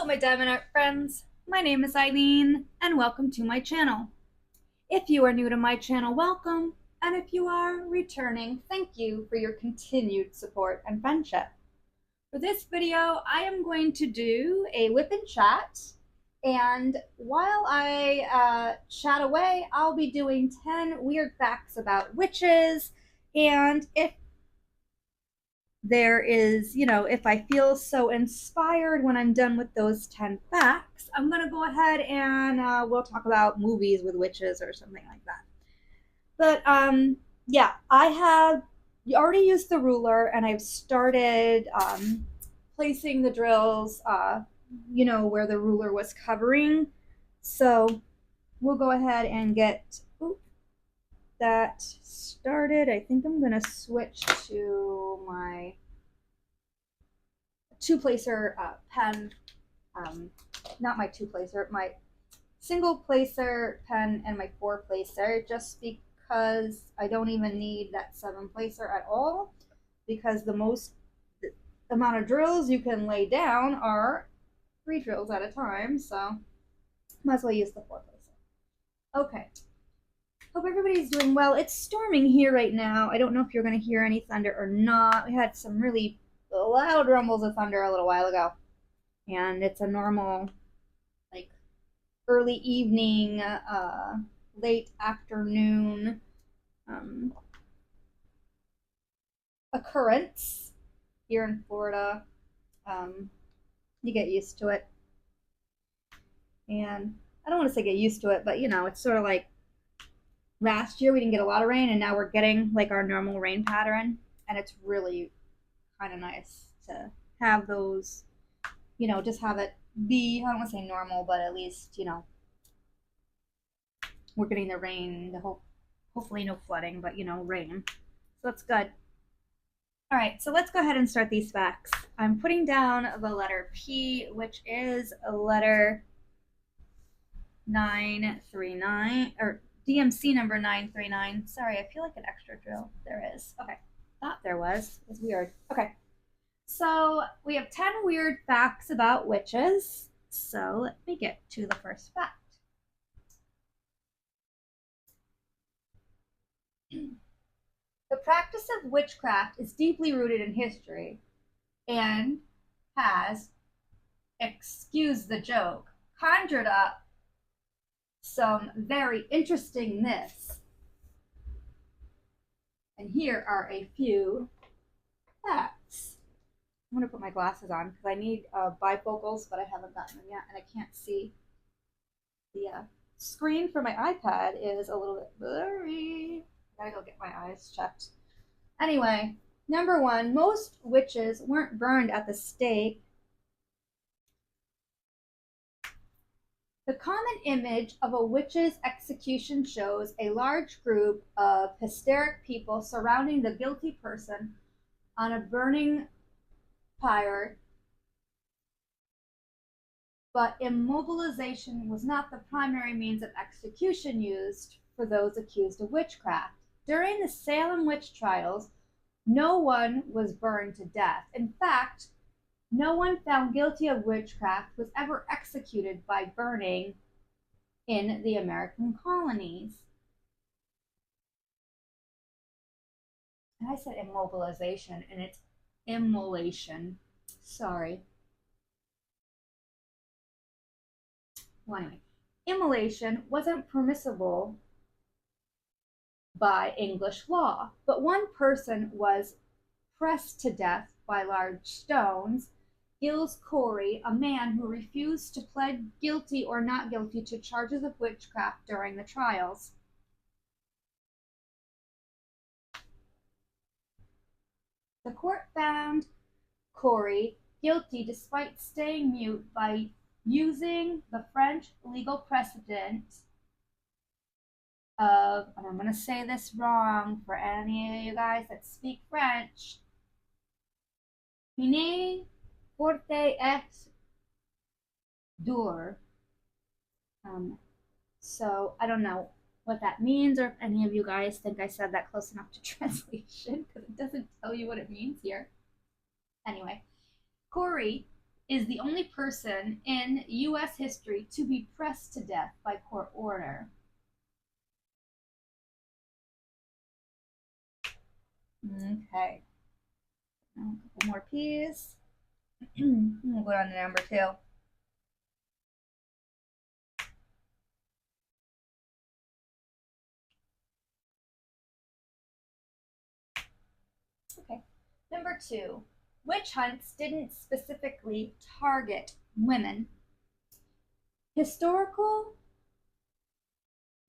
my diamond art friends, my name is Ilene and welcome to my channel. If you are new to my channel, welcome, and if you are returning, thank you for your continued support and friendship. For this video, I am going to do a whip and chat, and while I chat away, I'll be doing 10 weird facts about witches, and if there is, if I feel so inspired when I'm done with those 10 facts, I'm going to go ahead and we'll talk about movies with witches or something like that. But yeah, I have already used the ruler and I've started placing the drills, where the ruler was covering. So we'll go ahead and get that started. I think I'm going to switch to my two-placer pen, not my two-placer, my single-placer pen and my four-placer, just because I don't even need that seven-placer at all, because the amount of drills you can lay down are 3 drills at a time, so might as well use the four-placer. Okay. Hope everybody's doing well. It's storming here right now. I don't know if you're going to hear any thunder or not. We had some really loud rumbles of thunder a little while ago, and it's a normal like early evening, late afternoon occurrence here in Florida. You get used to it, and I don't want to say get used to it, but it's sort of like last year we didn't get a lot of rain, and now we're getting like our normal rain pattern, and it's really kind of nice to have those, just have it be, I don't want to say normal, but at least, we're getting the rain, hopefully no flooding, but, rain. So that's good. All right, so let's go ahead and start these facts. I'm putting down the letter P, which is a letter 939, or DMC number 939. Sorry, I feel like an extra drill. There is. Okay. Thought there was. It was weird. Okay. So we have 10 weird facts about witches. So let me get to the first fact. The practice of witchcraft is deeply rooted in history and has, excuse the joke, conjured up some very interesting myths. And here are a few facts. I'm going to put my glasses on because I need bifocals, but I haven't gotten them yet, and I can't see. The screen for my iPad is a little bit blurry. I gotta go get my eyes checked. Anyway, number 1, most witches weren't burned at the stake. The common image of a witch's execution shows a large group of hysteric people surrounding the guilty person on a burning pyre, but immobilization was not the primary means of execution used for those accused of witchcraft. During the Salem witch trials, no one was burned to death. In fact, no one found guilty of witchcraft was ever executed by burning in the American colonies. And I said immobilization, and it's immolation. Sorry. Well, anyway, immolation wasn't permissible by English law, but one person was pressed to death by large stones. Giles Corey, a man who refused to plead guilty or not guilty to charges of witchcraft during the trials. The court found Corey guilty despite staying mute by using the French legal precedent of, and I'm going to say this wrong for any of you guys that speak French, Peine forte et dure. So I don't know what that means, or if any of you guys think I said that close enough to translation, because it doesn't tell you what it means here. Anyway, Corey is the only person in U.S. history to be pressed to death by court order? Okay. A couple more P's. We'll go on to number 2. Okay. Number 2. Witch hunts didn't specifically target women. Historical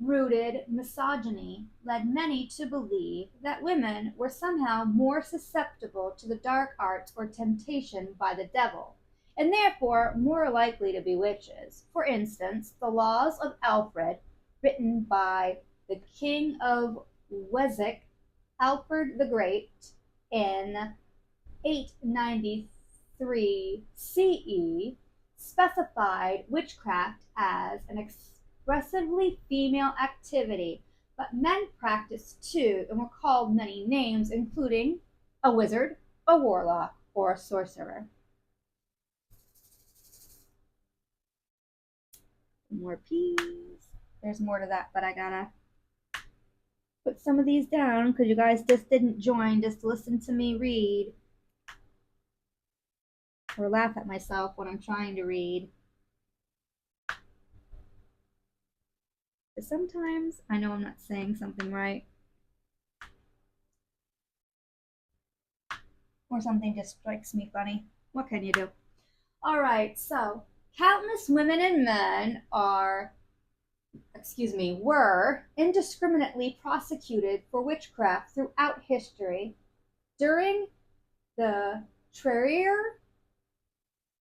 rooted misogyny led many to believe that women were somehow more susceptible to the dark arts or temptation by the devil, and therefore more likely to be witches. For instance, the Laws of Alfred, written by the King of Wessex, Alfred the Great, in 893 CE, specified witchcraft as an expressively female activity, but men practiced too and were called many names, including a wizard, a warlock, or a sorcerer. More P's. There's more to that, but I gotta put some of these down because you guys just didn't join just to listen to me read or laugh at myself when I'm trying to read. But sometimes I know I'm not saying something right, or something just strikes me funny. What can you do? All right, so countless women and men were indiscriminately prosecuted for witchcraft throughout history. During the Trier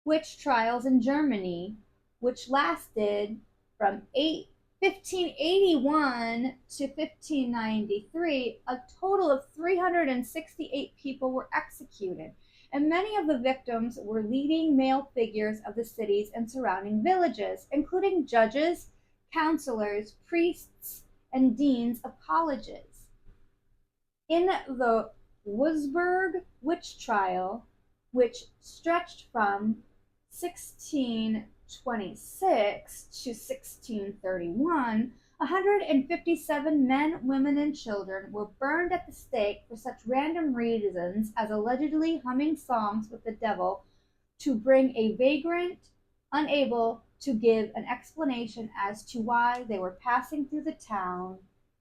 witch trials in Germany, which lasted from 1581 to 1593, a total of 368 people were executed, and many of the victims were leading male figures of the cities and surrounding villages, including judges, counselors, priests, and deans of colleges. In the Wurzburg witch trial, which stretched from 1626 to 1631, 157 men, women, and children were burned at the stake for such random reasons as allegedly humming songs with the devil to bring a vagrant, unable to give an explanation as to why they were passing through the town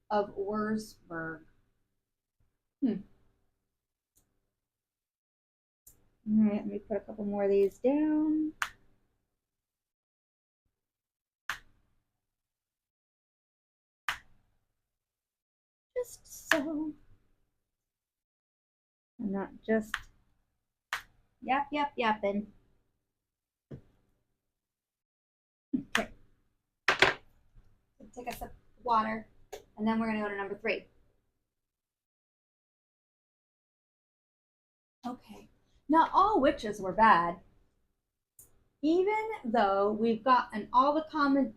of Wurzburg. All right, let me put a couple more of these down. Just so I'm not just yapping. Okay. So take a sip of water, and then we're going to go to number 3. Okay. Not all witches were bad. Even though we've gotten all the common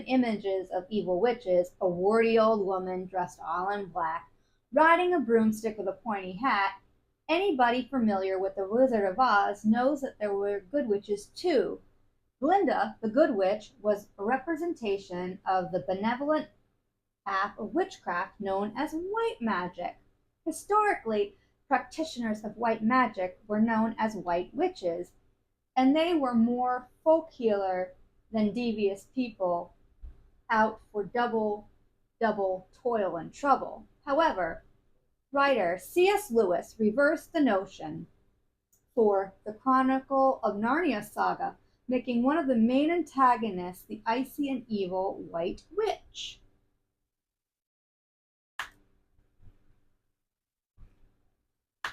images of evil witches, a warty old woman dressed all in black, riding a broomstick with a pointy hat, anybody familiar with the Wizard of Oz knows that there were good witches too. Glinda, the Good Witch, was a representation of the benevolent half of witchcraft known as white magic. Historically, practitioners of white magic were known as white witches, and they were more folk healer than devious people out for double toil and trouble. However, writer C.S. Lewis reversed the notion for the Chronicle of Narnia saga, making one of the main antagonists the icy and evil White Witch. I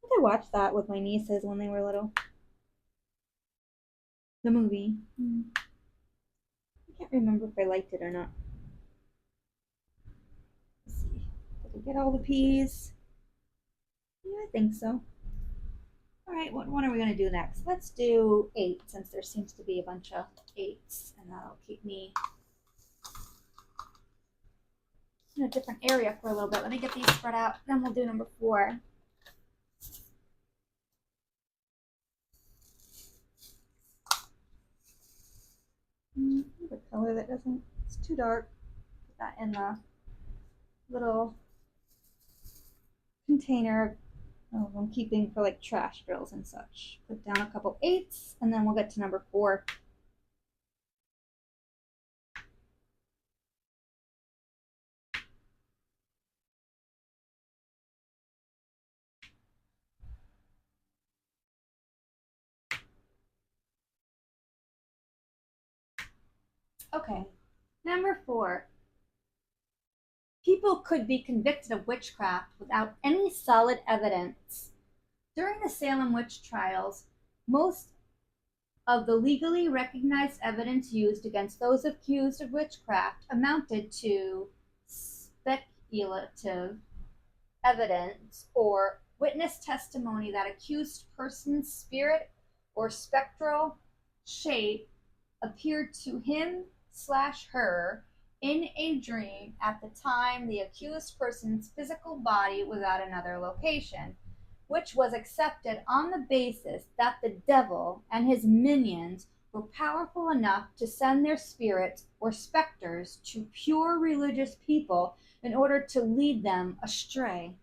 think I watched that with my nieces when they were little. The movie. I can't remember if I liked it or not. Let's see. Did I get all the P's? Yeah, I think so. All right, what one are we going to do next? Let's do 8, since there seems to be a bunch of 8s, and that'll keep me in a different area for a little bit. Let me get these spread out, then we'll do number 4. that doesn't, it's too dark. Put that in the little container I'm keeping for like trash drills and such. Put down a couple eights, and then we'll get to number 4. Okay, number 4. People could be convicted of witchcraft without any solid evidence. During the Salem witch trials, most of the legally recognized evidence used against those accused of witchcraft amounted to speculative evidence or witness testimony that accused person's spirit or spectral shape appeared to him/her in a dream at the time the accused person's physical body was at another location, which was accepted on the basis that the devil and his minions were powerful enough to send their spirits or specters to pure religious people in order to lead them astray.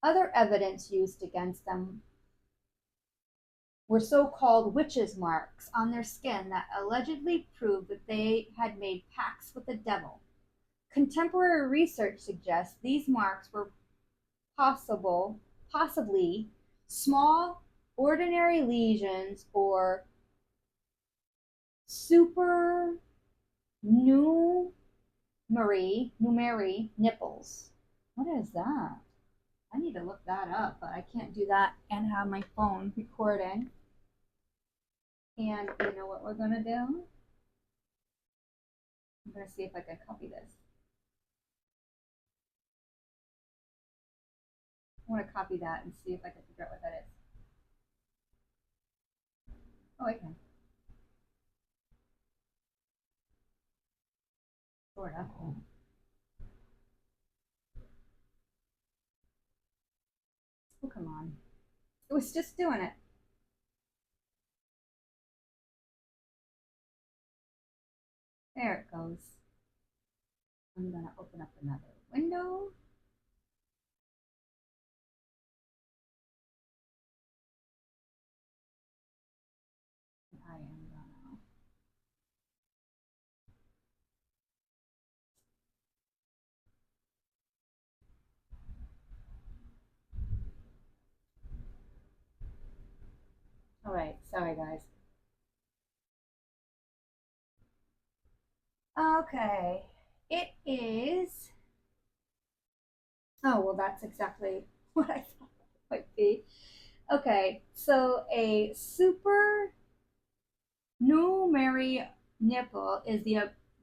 Other evidence used against them were so-called witches' marks on their skin that allegedly proved that they had made pacts with the devil. Contemporary research suggests these marks were possibly small, ordinary lesions or supernumerary nipples. What is that? I need to look that up, but I can't do that and have my phone recording. And you know what we're going to do? I'm going to see if I can copy this. I want to copy that and see if I can figure out what that is. Oh, I can. Sort of. Oh, come on. It was just doing it. There it goes. I'm going to open up another window. I am gonna. All right, sorry guys. Okay, it is. Oh, well, that's exactly what I thought it might be. Okay, so a supernumerary nipple is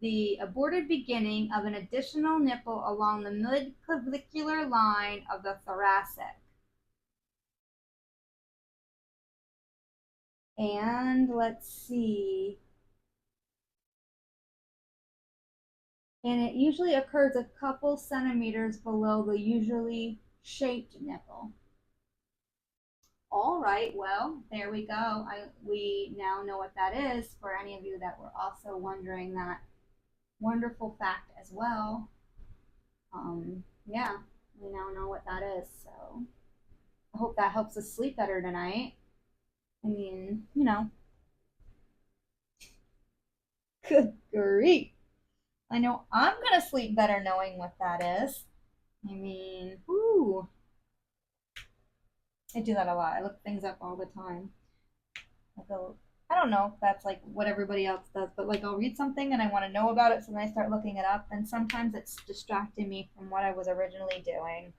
the aborted beginning of an additional nipple along the midclavicular line of the thoracic. And let's see. And it usually occurs a couple centimeters below the usually shaped nipple. All right, well, there we go. We now know what that is for any of you that were also wondering that wonderful fact as well. Yeah, we now know what that is. So I hope that helps us sleep better tonight. I mean, good grief. I know I'm going to sleep better knowing what that is. I mean, ooh. I do that a lot. I look things up all the time. I don't know if that's like what everybody else does, but like I'll read something and I want to know about it, so then I start looking it up, and sometimes it's distracting me from what I was originally doing.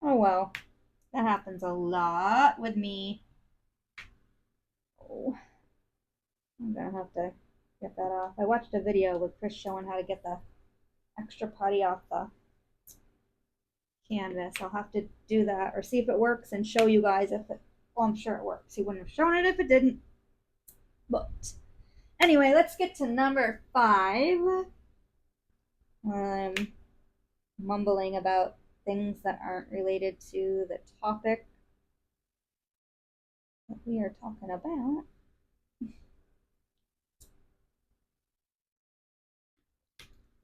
Oh well, that happens a lot with me. Oh, I'm gonna have to get that off. I watched a video with Chris showing how to get the extra putty off the canvas. I'll have to do that or see if it works and show you guys if it. Well, I'm sure it works. He wouldn't have shown it if it didn't. But anyway, let's get to number 5. I'm mumbling about things that aren't related to the topic that we are talking about.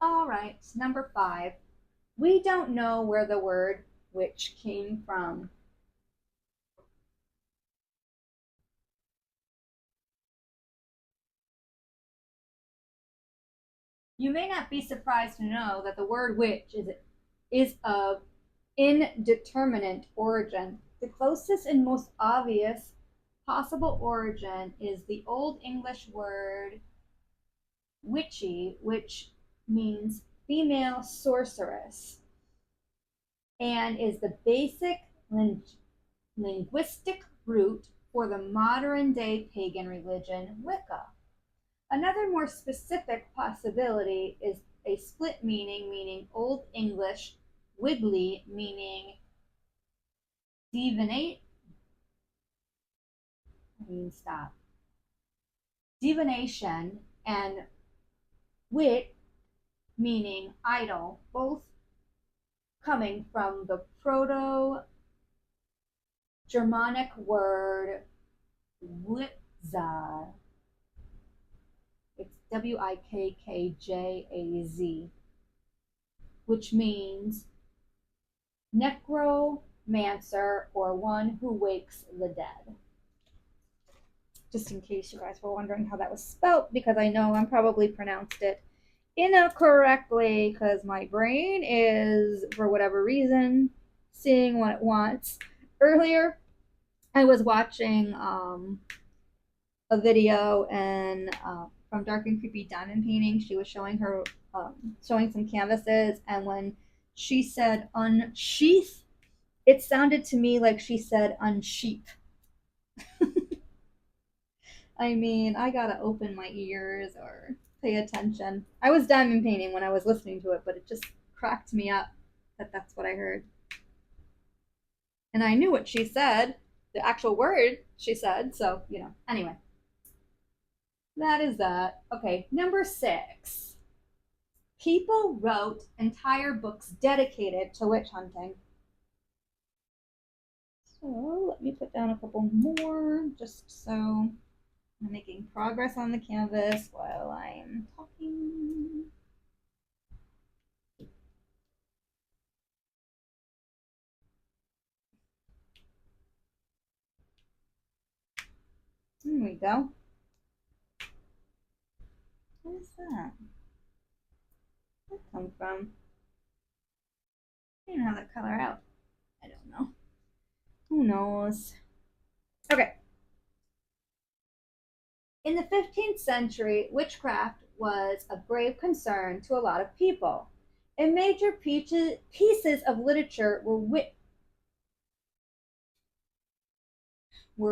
All right, number 5. We don't know where the word witch came from. You may not be surprised to know that the word witch is of indeterminate origin. The closest and most obvious possible origin is the Old English word witchy, which means female sorceress, and is the basic linguistic root for the modern day pagan religion Wicca. Another more specific possibility is a split meaning, meaning Old English wiggly, meaning divinate. Stop. Divination, and wit, meaning idol, both coming from the Proto Germanic word Wikza. It's Wikkjaz, which means necromancer or one who wakes the dead. Just in case you guys were wondering how that was spelt, because I know I'm probably pronounced it incorrectly because my brain is, for whatever reason, seeing what it wants. Earlier, I was watching a video and from Dark and Creepy Diamond Painting. She was showing her showing some canvases, and when she said unsheath, it sounded to me like she said unsheep. I mean, I gotta open my ears or pay attention. I was diamond painting when I was listening to it, but it just cracked me up that that's what I heard. And I knew what she said, the actual word she said, so, anyway. That is that. Okay, number 6. People wrote entire books dedicated to witch hunting. So let me put down a couple more just so I'm making progress on the canvas while I'm talking. There we go. What is that? Where'd that come from? I didn't have that color out. I don't know. Who knows? Okay. In the 15th century, witchcraft was of grave concern to a lot of people. And major pieces of literature were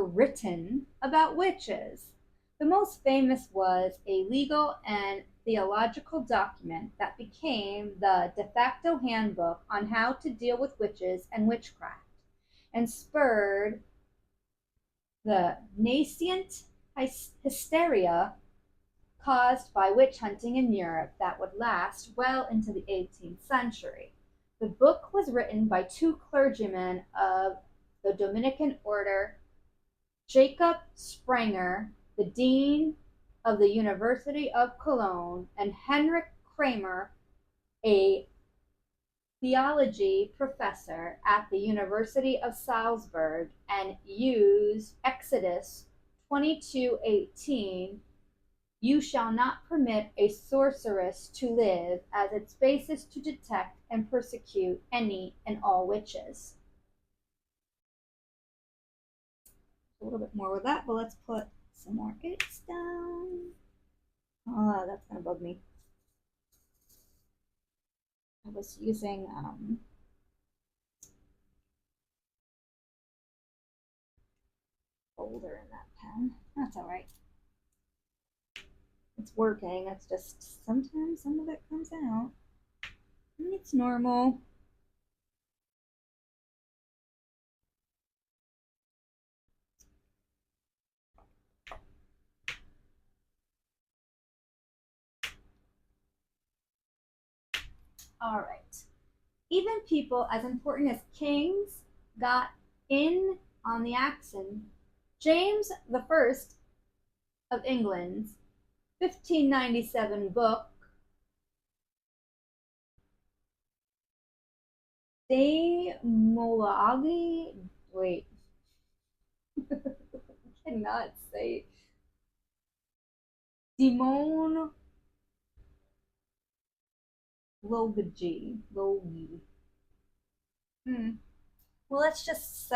written about witches. The most famous was a legal and theological document that became the de facto handbook on how to deal with witches and witchcraft, and spurred the nascent hysteria caused by witch hunting in Europe that would last well into the 18th century. The book was written by 2 clergymen of the Dominican order, Jacob Sprenger, the dean of the University of Cologne, and Henrik Kramer, a theology professor at the University of Salzburg, and used Exodus 22:18, "You shall not permit a sorceress to live," as its basis to detect and persecute any and all witches. A little bit more with that, but let's put some more inks down. Oh, that's gonna bug me. I was using folder in that pen. That's all right. It's working. It's just sometimes some of it comes out. And it's normal. All right. Even people as important as kings got in on the action. James I of England's 1597 book Demolagi. Wait, I cannot say. Demon Logi. Logi. Hmm. Well, let's just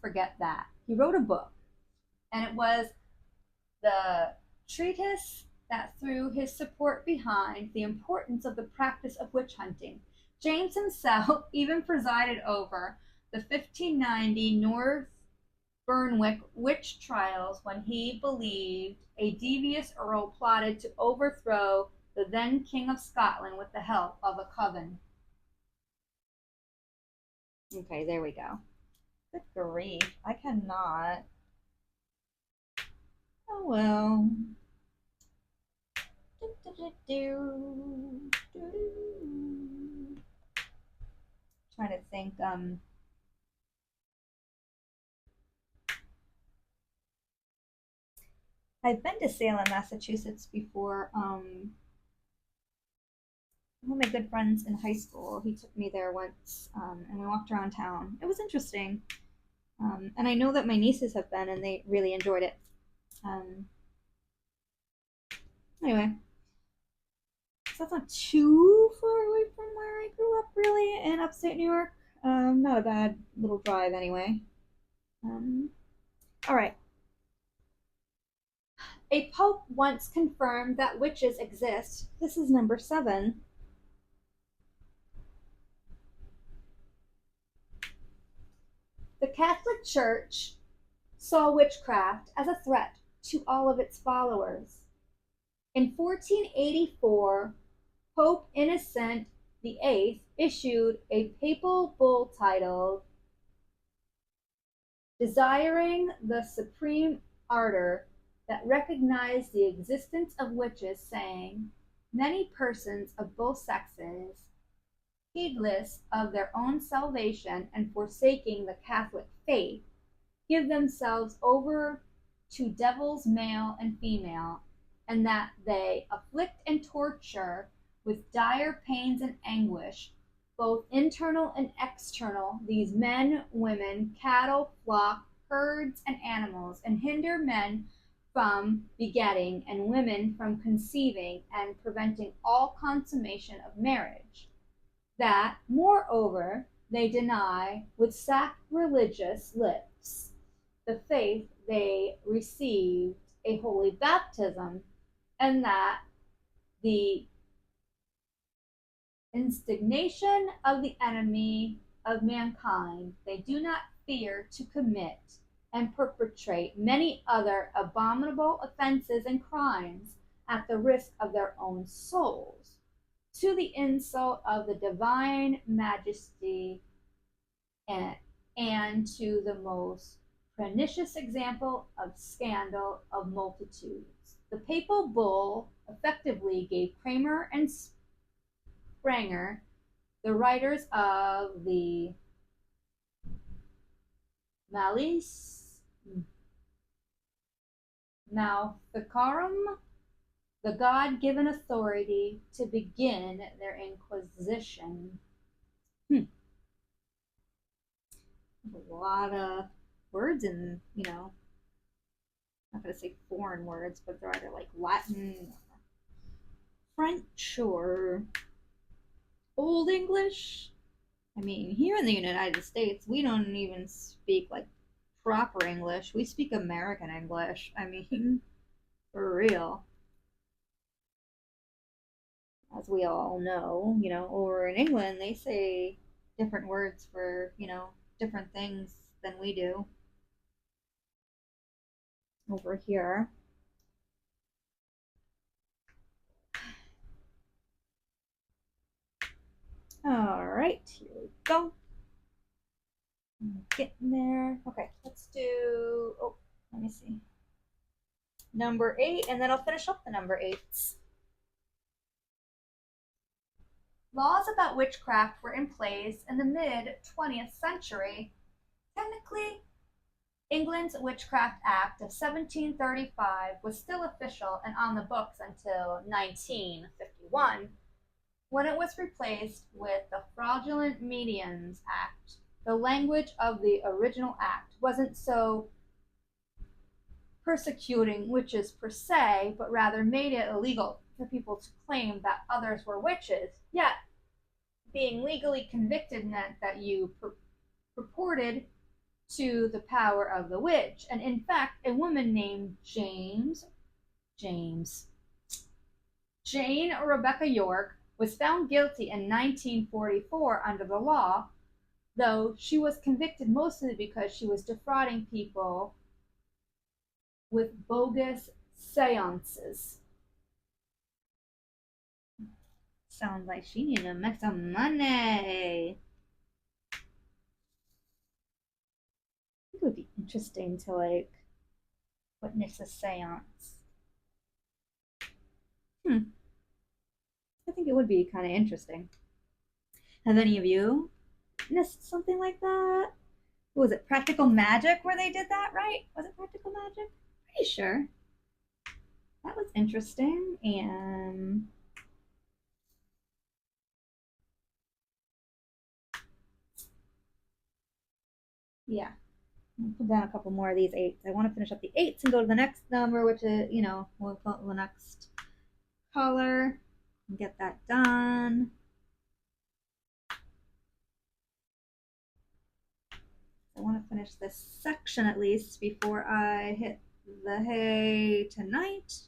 forget that. He wrote a book, and it was the treatise that threw his support behind the importance of the practice of witch hunting. James himself even presided over the 1590 North Burnwick witch trials when he believed a devious earl plotted to overthrow the then King of Scotland with the help of a coven. Okay, there we go. Good grief. I cannot. Oh well. Trying to think. I've been to Salem, Massachusetts before. One of my good friends in high school, he took me there once, and we walked around town. It was interesting, and I know that my nieces have been, and they really enjoyed it. Um, anyway, so that's not too far away from where I grew up, really, in upstate New York. Not a bad little drive, anyway. Um, all right. A pope once confirmed that witches exist. This is number 7. The Catholic Church saw witchcraft as a threat to all of its followers. In 1484, Pope Innocent VIII issued a papal bull titled Desiring the Supreme Ardor that recognized the existence of witches, saying, many persons of both sexes, heedless of their own salvation and forsaking the Catholic faith, give themselves over to devils male and female, and that they afflict and torture with dire pains and anguish, both internal and external, these men, women, cattle, flock, herds, and animals, and hinder men from begetting and women from conceiving, and preventing all consummation of marriage. That, moreover, they deny with sacrilegious lips the faith they received a holy baptism, and that the instigation of the enemy of mankind they do not fear to commit and perpetrate many other abominable offenses and crimes at the risk of their own souls, to the insult of the divine majesty, and, and to the most pernicious example of scandal of multitudes. The papal bull effectively gave Kramer and Spranger, the writers of the Malice Maleficarum, the God-given authority to begin their inquisition. A lot of words in, I'm not going to say foreign words, but they're either like Latin, or French, or Old English. I mean, here in the United States, we don't even speak like proper English. We speak American English. I mean, for real. As we all know, over in England, they say different words for, different things than we do over here. All right, here we go. Getting there. Okay, let's do, let me see. Number 8, and then I'll finish up the number 8s. Laws about witchcraft were in place in the mid 20th century. Technically, England's Witchcraft Act of 1735 was still official and on the books until 1951, When it was replaced with the Fraudulent Mediums Act, the language of the original act wasn't so persecuting witches per se, but rather made it illegal for people to claim that others were witches. Yet, being legally convicted meant that you purported to the power of the witch. And in fact, a woman named James, Jane Rebecca York, was found guilty in 1944 under the law, though she was convicted mostly because she was defrauding people with bogus seances. Sounds like she needed to make some money. I think it would be interesting to like witness a seance. I think it would be kind of interesting. Have any of you witnessed something like that? What was it Practical Magic where they did that, right? Was it Practical Magic? Pretty sure. That was interesting. And yeah, I'll put down a couple more of these eights. I want to finish up the eights and go to the next number, which is, we'll put the next color and get that done. I want to finish this section at least before I hit the hay tonight.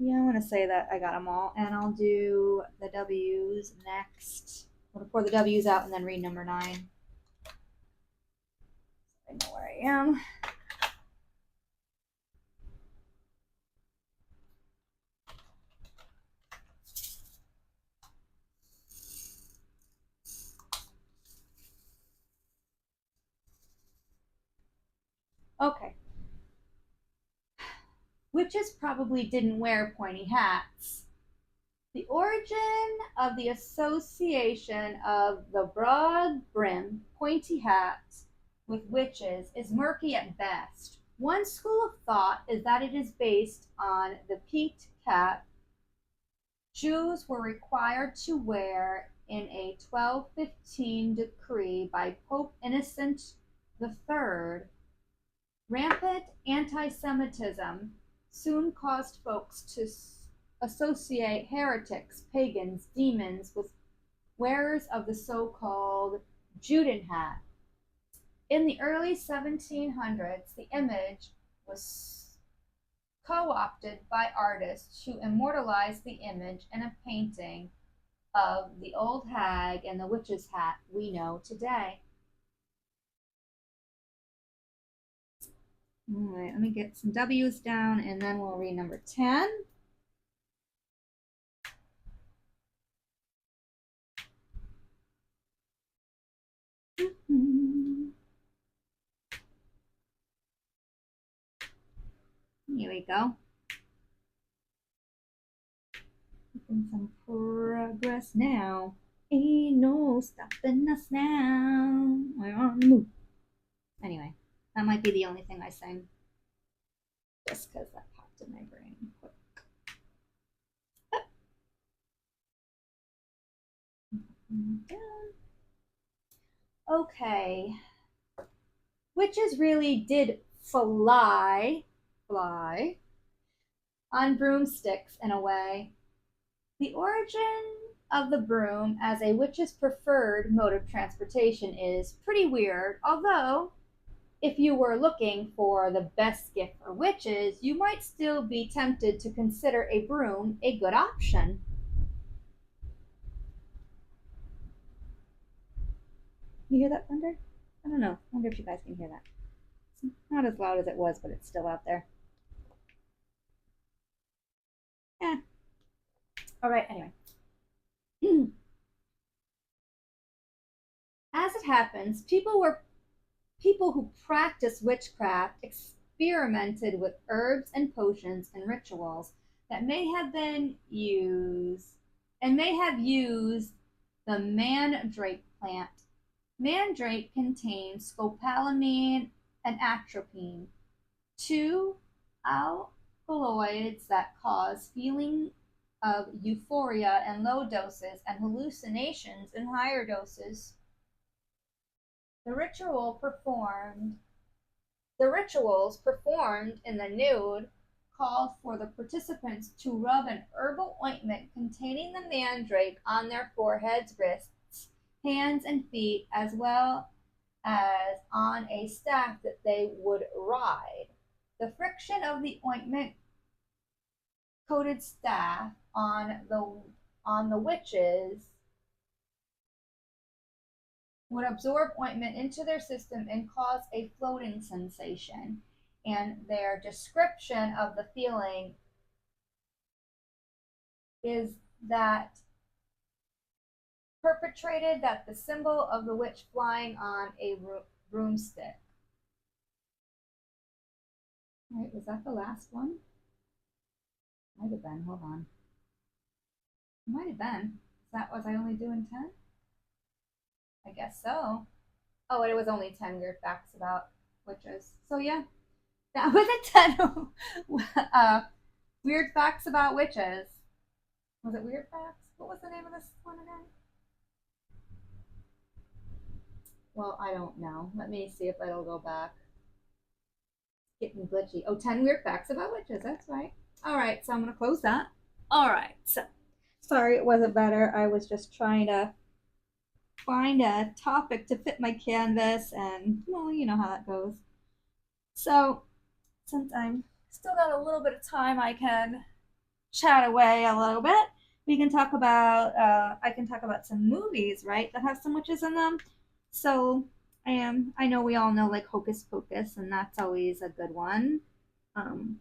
Yeah, I want to say that I got them all, and I'll do the W's next. I'll pour the W's out and then read number 9. I know where I am. Okay. Witches probably didn't wear pointy hats. The origin of the association of the broad brim, pointy hats with witches is murky at best. One school of thought is that it is based on the peaked cap Jews were required to wear in a 1215 decree by Pope Innocent III. Rampant anti-Semitism soon caused folks to associate heretics, pagans, demons with wearers of the so-called Juden hat. In the early 1700s, the image was co-opted by artists who immortalized the image in a painting of the old hag and the witch's hat we know today. All right, let me get some W's down and then we'll read number 10. Here we go. Making some progress now. Ain't no stopping us now. We're on the move. Anyway, that might be the only thing I sing. Just because that popped in my brain quick. Okay. Witches really did fly on broomsticks in a way. The origin of the broom as a witch's preferred mode of transportation is pretty weird, although if you were looking for the best gift for witches, you might still be tempted to consider a broom a good option. You hear that thunder? I don't know. I wonder if you guys can hear that. It's not as loud as it was, but it's still out there. Yeah. All right, anyway. As it happens, people who practiced witchcraft experimented with herbs and potions and rituals that may have used the mandrake plant. Mandrake contains scopolamine and atropine, two alkaloids that cause feeling of euphoria in low doses and hallucinations in higher doses. The ritual performed The rituals performed in the nude called for the participants to rub an herbal ointment containing the mandrake on their foreheads, wrists, hands, and feet, as well as on a staff that they would ride. The friction of the ointment coated staff on the witches would absorb ointment into their system and cause a floating sensation. And their description of the feeling is that perpetrated that the symbol of the witch flying on a broomstick. All right, was that the last one? Might have been. Hold on. Might have been. Was I only doing 10? I guess so. Oh, and it was only 10 weird facts about witches. So yeah, that was a 10 weird facts about witches. Was it weird facts? What was the name of this one again? Well, I don't know. Let me see if it'll go back. Getting glitchy. Oh, 10 weird facts about witches. That's right. All right, so I'm going to close that. All right, so sorry it wasn't better. I was just trying to find a topic to fit my canvas, and well, you know how that goes. So since I'm still got a little bit of time, I can chat away a little bit. We can talk about I can talk about some movies, right, that have some witches in them. So I know we all know like Hocus Pocus, and that's always a good one. um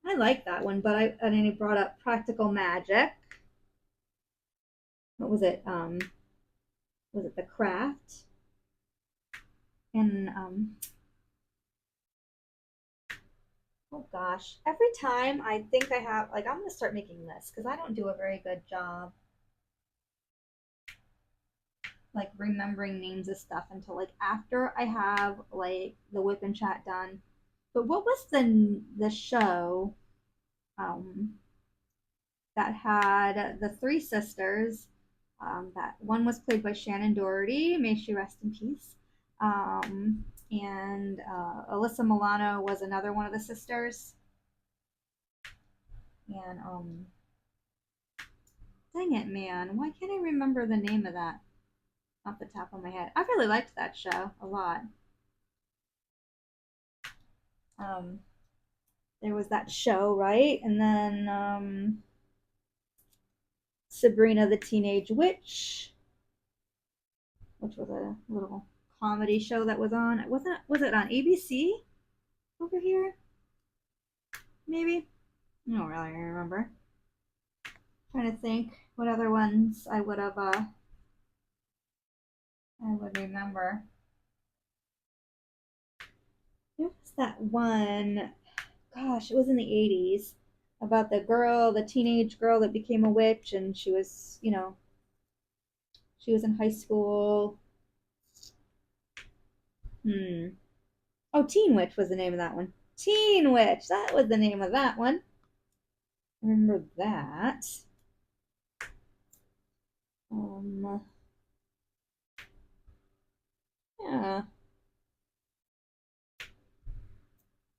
I like that one, but and then he brought up Practical Magic. What was it The Craft? And oh gosh, every time I think I have, like, I'm gonna start making lists because I don't do a very good job like remembering names of stuff until like after I have like the whip and chat done. But what was the show um that had the three sisters? That one was played by Shannon Doherty, may she rest in peace. And Alyssa Milano was another one of the sisters. And dang it, man, why can't I remember the name of that off the top of my head? I really liked that show a lot. Um, there was that show, right? And then Sabrina the Teenage Witch, which was a little comedy show that was on. Was it on ABC over here? Maybe. I don't really remember. Trying to think what other ones I would remember. There was that one. Gosh, it was in the 80s about the teenage girl that became a witch, and she was, she was in high school. Oh, Teen Witch was the name of that one. Teen Witch. That was the name of that one. Remember that. Yeah.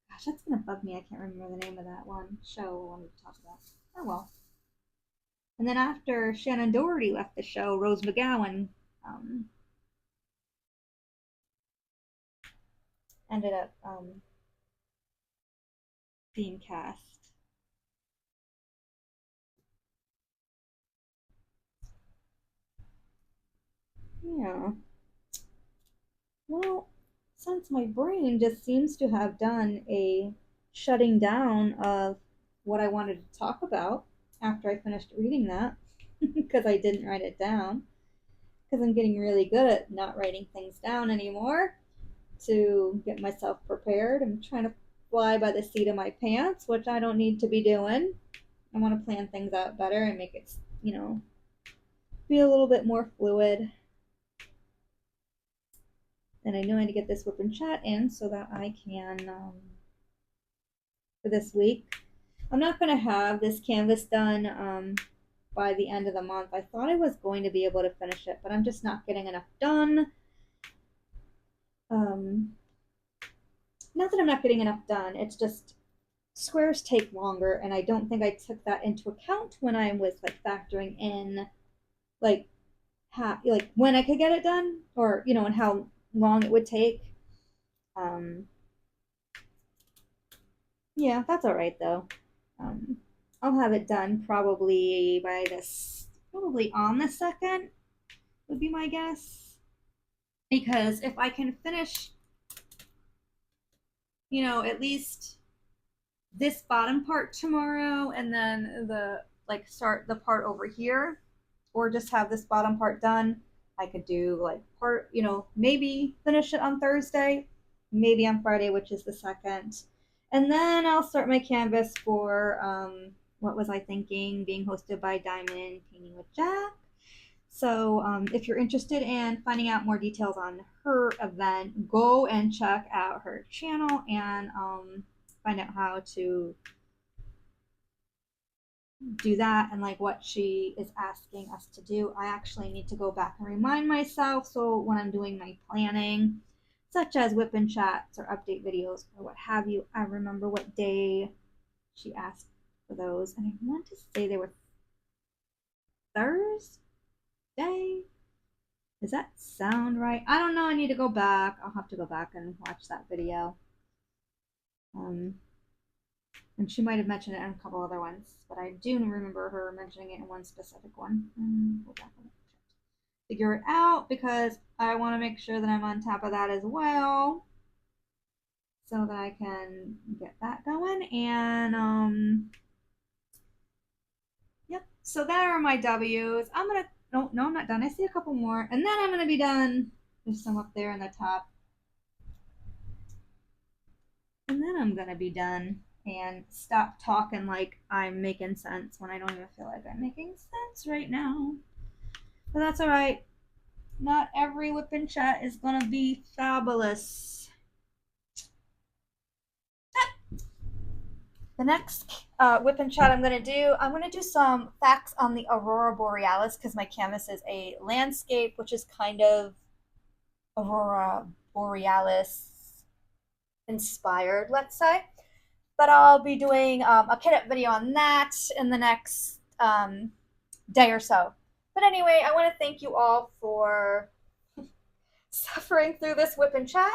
Gosh, that's gonna bug me. I can't remember the name of that one show I wanted to talk about. Oh well. And then after Shannon Doherty left the show, Rose McGowan ended up being cast. Yeah. Well, since my brain just seems to have done a shutting down of what I wanted to talk about after I finished reading that, because I didn't write it down, because I'm getting really good at not writing things down anymore to get myself prepared. I'm trying to fly by the seat of my pants, which I don't need to be doing. I want to plan things out better and make it, be a little bit more fluid. And I know I need to get this whip and chat in so that I can for this week. I'm not going to have this canvas done by the end of the month. I thought I was going to be able to finish it, but I'm just not getting enough done. Not that I'm not getting enough done, it's just squares take longer, and I don't think I took that into account when I was like factoring in like like when I could get it done, or and how long it would take. Um, yeah, that's all right though. Um, I'll have it done probably by this, probably on the second would be my guess. Because if I can finish, at least this bottom part tomorrow, and then start the part over here, or just have this bottom part done, I could do like part, maybe finish it on Thursday, maybe on Friday, which is the second. And then I'll start my canvas for what was I thinking, being hosted by Diamond Painting with Jack. So if you're interested in finding out more details on her event, go and check out her channel and find out how to do that and like what she is asking us to do. I actually need to go back and remind myself, so when I'm doing my planning, such as WIP and chats or update videos or what have you, I remember what day she asked for those, and I want to say they were Thursday. Does that sound right? I don't know. I need to go back. I'll have to go back and watch that video. And she might have mentioned it in a couple other ones, but I do remember her mentioning it in one specific one. Go back and figure it out, because I want to make sure that I'm on top of that as well, so that I can get that going. And yep. So there are my W's. I'm gonna no, I'm not done. I see a couple more, and then I'm gonna be done. There's some up there in the top, and then I'm gonna be done and stop talking like I'm making sense when I don't even feel like I'm making sense right now. But that's all right. Not every WIP and chat is gonna be fabulous. The next WIP and chat I'm gonna do some facts on the aurora borealis, because my canvas is a landscape, which is kind of aurora borealis inspired, let's say. But I'll be doing a kit up video on that in the next day or so. But anyway, I want to thank you all for suffering through this WIP and chat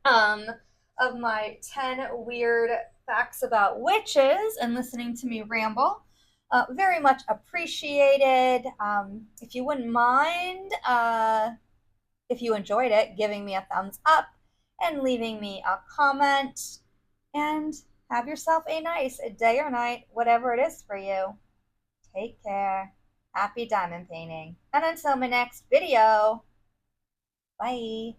of my 10 weird facts about witches and listening to me ramble. Very much appreciated. If you wouldn't mind, if you enjoyed it, giving me a thumbs up and leaving me a comment. And have yourself a nice day or night, whatever it is for you. Take care. Happy diamond painting. And until my next video, bye.